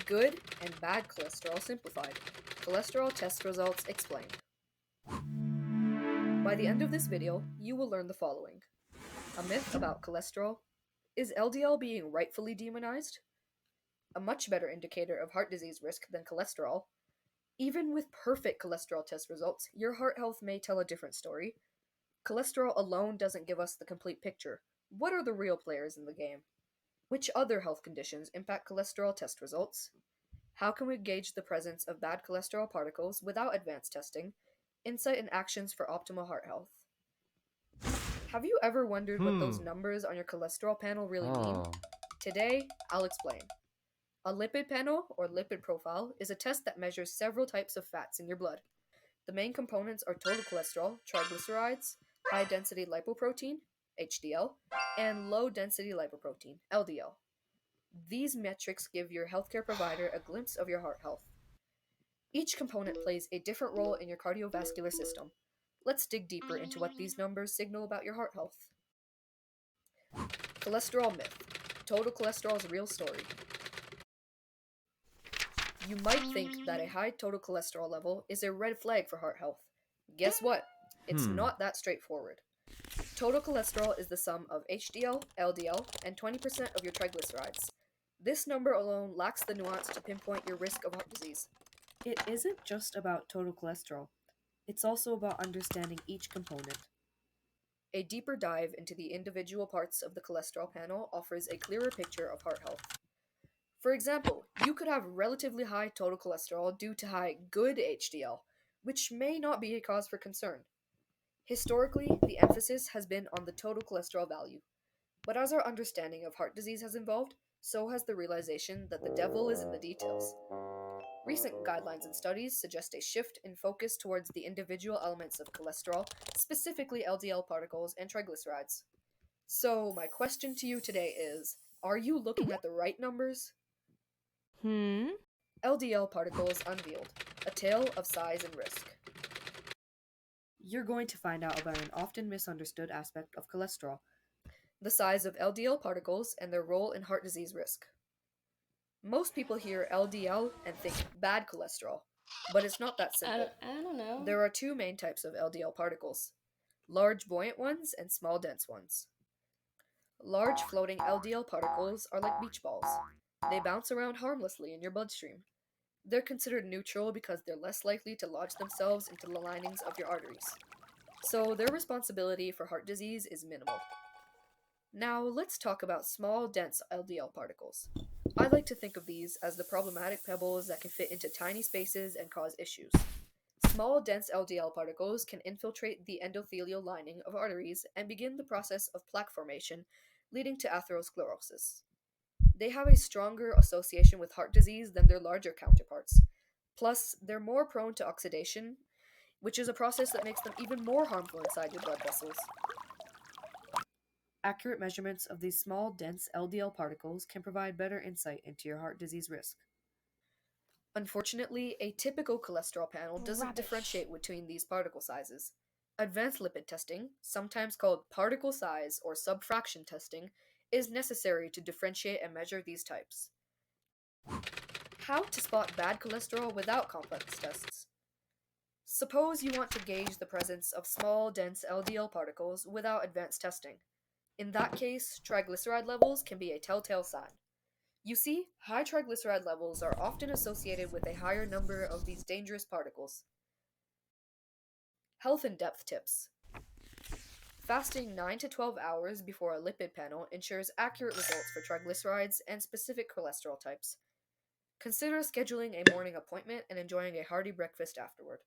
Good and bad cholesterol simplified. Cholesterol test results explained. By the end of this video, you will learn the following. A myth about cholesterol. Is LDL being rightfully demonized? A much better indicator of heart disease risk than cholesterol. Even with perfect cholesterol test results, your heart health may tell a different story. Cholesterol alone doesn't give us the complete picture. What are the real players in the game? Which other health conditions impact cholesterol test results? How can we gauge the presence of bad cholesterol particles without advanced testing? Insight and actions for optimal heart health. Have you ever wondered what those numbers on your cholesterol panel really mean? Today, I'll explain. A lipid panel, or lipid profile, is a test that measures several types of fats in your blood. The main components are total cholesterol, triglycerides, high-density lipoprotein, HDL, and low-density lipoprotein, LDL. These metrics give your healthcare provider a glimpse of your heart health. Each component plays a different role in your cardiovascular system. Let's dig deeper into what these numbers signal about your heart health. Cholesterol myth. Total cholesterol's real story. You might think that a high total cholesterol level is a red flag for heart health. Guess what? It's not that straightforward. Total cholesterol is the sum of HDL, LDL, and 20% of your triglycerides. This number alone lacks the nuance to pinpoint your risk of heart disease. It isn't just about total cholesterol. It's also about understanding each component. A deeper dive into the individual parts of the cholesterol panel offers a clearer picture of heart health. For example, you could have relatively high total cholesterol due to high good HDL, which may not be a cause for concern. Historically, the emphasis has been on the total cholesterol value. But as our understanding of heart disease has evolved, so has the realization that the devil is in the details. Recent guidelines and studies suggest a shift in focus towards the individual elements of cholesterol, specifically LDL particles and triglycerides. So, my question to you today is, are you looking at the right numbers? LDL particles unveiled, a tale of size and risk. You're going to find out about an often misunderstood aspect of cholesterol, the size of LDL particles and their role in heart disease risk. Most people hear LDL and think bad cholesterol, but it's not that simple. I don't know. There are two main types of LDL particles, large buoyant ones and small dense ones. Large floating LDL particles are like beach balls. They bounce around harmlessly in your bloodstream. They're considered neutral because they're less likely to lodge themselves into the linings of your arteries. So their responsibility for heart disease is minimal. Now let's talk about small, dense LDL particles. I like to think of these as the problematic pebbles that can fit into tiny spaces and cause issues. Small, dense LDL particles can infiltrate the endothelial lining of arteries and begin the process of plaque formation, leading to atherosclerosis. They have a stronger association with heart disease than their larger counterparts. Plus, they're more prone to oxidation, which is a process that makes them even more harmful inside your blood vessels. Accurate measurements of these small, dense LDL particles can provide better insight into your heart disease risk. Unfortunately, a typical cholesterol panel doesn't differentiate between these particle sizes. Advanced lipid testing, sometimes called particle size or subfraction testing, is necessary to differentiate and measure these types. How to spot bad cholesterol without complex tests. Suppose you want to gauge the presence of small, dense LDL particles without advanced testing. In that case, triglyceride levels can be a telltale sign. You see, high triglyceride levels are often associated with a higher number of these dangerous particles. Health and depth tips. Fasting 9 to 12 hours before a lipid panel ensures accurate results for triglycerides and specific cholesterol types. Consider scheduling a morning appointment and enjoying a hearty breakfast afterward.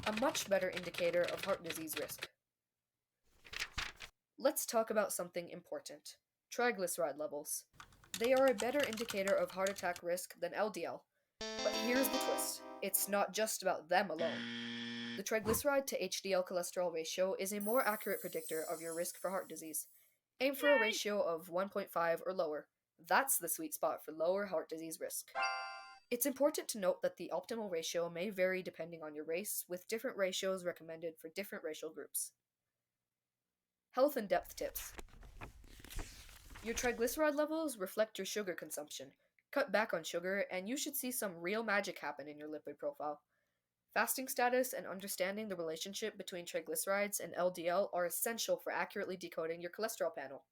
A much better indicator of heart disease risk. Let's talk about something important: triglyceride levels. They are a better indicator of heart attack risk than LDL. But here's the twist: it's not just about them alone. The triglyceride to HDL cholesterol ratio is a more accurate predictor of your risk for heart disease. Aim for a ratio of 1.5 or lower. That's the sweet spot for lower heart disease risk. It's important to note that the optimal ratio may vary depending on your race, with different ratios recommended for different racial groups. Health and depth tips. Your triglyceride levels reflect your sugar consumption. Cut back on sugar, and you should see some real magic happen in your lipid profile. Fasting status and understanding the relationship between triglycerides and LDL are essential for accurately decoding your cholesterol panel.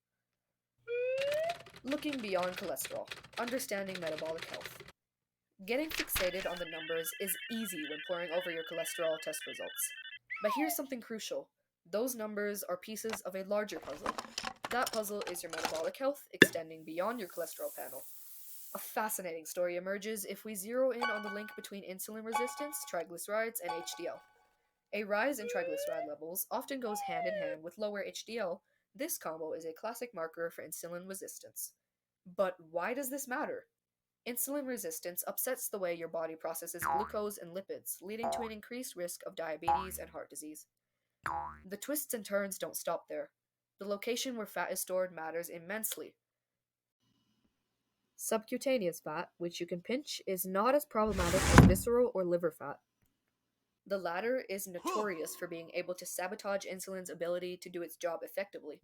Looking beyond cholesterol, understanding metabolic health. Getting fixated on the numbers is easy when poring over your cholesterol test results. But here's something crucial. Those numbers are pieces of a larger puzzle. That puzzle is your metabolic health, extending beyond your cholesterol panel. A fascinating story emerges if we zero in on the link between insulin resistance, triglycerides, and HDL. A rise in triglyceride levels often goes hand in hand with lower HDL. This combo is a classic marker for insulin resistance. But why does this matter? Insulin resistance upsets the way your body processes glucose and lipids, leading to an increased risk of diabetes and heart disease. The twists and turns don't stop there. The location where fat is stored matters immensely. Subcutaneous fat, which you can pinch, is not as problematic as visceral or liver fat. The latter is notorious for being able to sabotage insulin's ability to do its job effectively,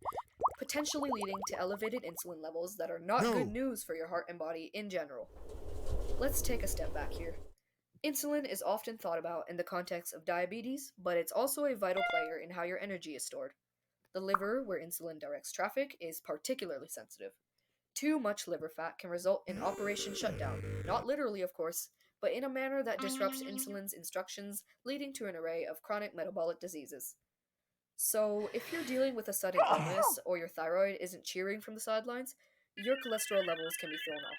potentially leading to elevated insulin levels that are not good news for your heart and body in general. Let's take a step back here. Insulin is often thought about in the context of diabetes, but it's also a vital player in how your energy is stored. The liver, where insulin directs traffic, is particularly sensitive. Too much liver fat can result in operation shutdown, not literally, of course, but in a manner that disrupts insulin's instructions, leading to an array of chronic metabolic diseases. So, if you're dealing with a sudden illness or your thyroid isn't cheering from the sidelines, your cholesterol levels can be thrown off.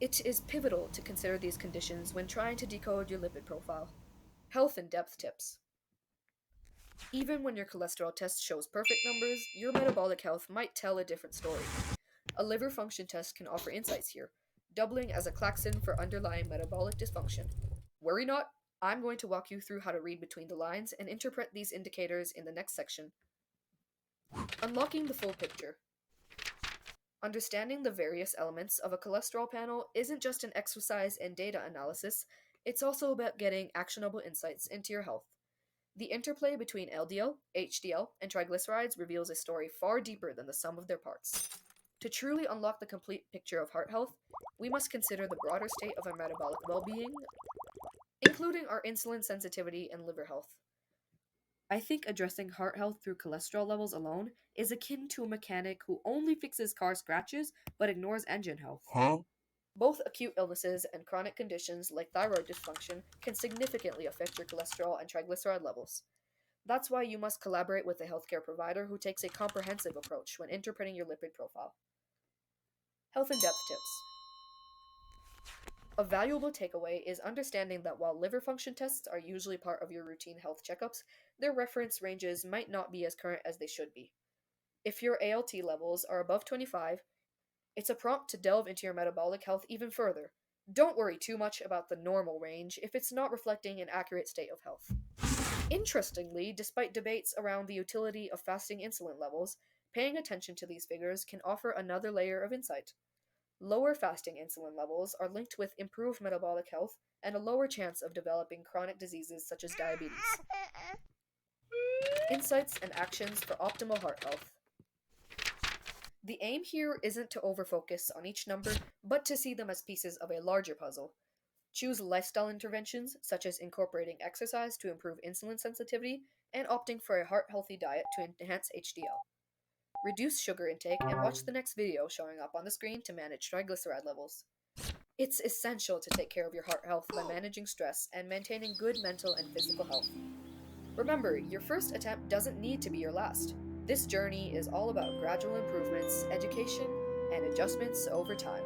It is pivotal to consider these conditions when trying to decode your lipid profile. Health in depth tips. Even when your cholesterol test shows perfect numbers, your metabolic health might tell a different story. A liver function test can offer insights here, doubling as a klaxon for underlying metabolic dysfunction. Worry not, I'm going to walk you through how to read between the lines and interpret these indicators in the next section. Unlocking the full picture. Understanding the various elements of a cholesterol panel isn't just an exercise in data analysis, it's also about getting actionable insights into your health. The interplay between LDL, HDL, and triglycerides reveals a story far deeper than the sum of their parts. To truly unlock the complete picture of heart health, we must consider the broader state of our metabolic well-being, including our insulin sensitivity and liver health. I think addressing heart health through cholesterol levels alone is akin to a mechanic who only fixes car scratches but ignores engine health. Both acute illnesses and chronic conditions like thyroid dysfunction can significantly affect your cholesterol and triglyceride levels. That's why you must collaborate with a healthcare provider who takes a comprehensive approach when interpreting your lipid profile. Health in depth tips. A valuable takeaway is understanding that while liver function tests are usually part of your routine health checkups, their reference ranges might not be as current as they should be. If your ALT levels are above 25, it's a prompt to delve into your metabolic health even further. Don't worry too much about the normal range if it's not reflecting an accurate state of health. Interestingly, despite debates around the utility of fasting insulin levels, paying attention to these figures can offer another layer of insight. Lower fasting insulin levels are linked with improved metabolic health and a lower chance of developing chronic diseases such as diabetes. Insights and actions for optimal heart health. The aim here isn't to overfocus on each number, but to see them as pieces of a larger puzzle. Choose lifestyle interventions, such as incorporating exercise to improve insulin sensitivity and opting for a heart-healthy diet to enhance HDL. Reduce sugar intake and watch the next video showing up on the screen to manage triglyceride levels. It's essential to take care of your heart health by managing stress and maintaining good mental and physical health. Remember, your first attempt doesn't need to be your last. This journey is all about gradual improvements, education, and adjustments over time.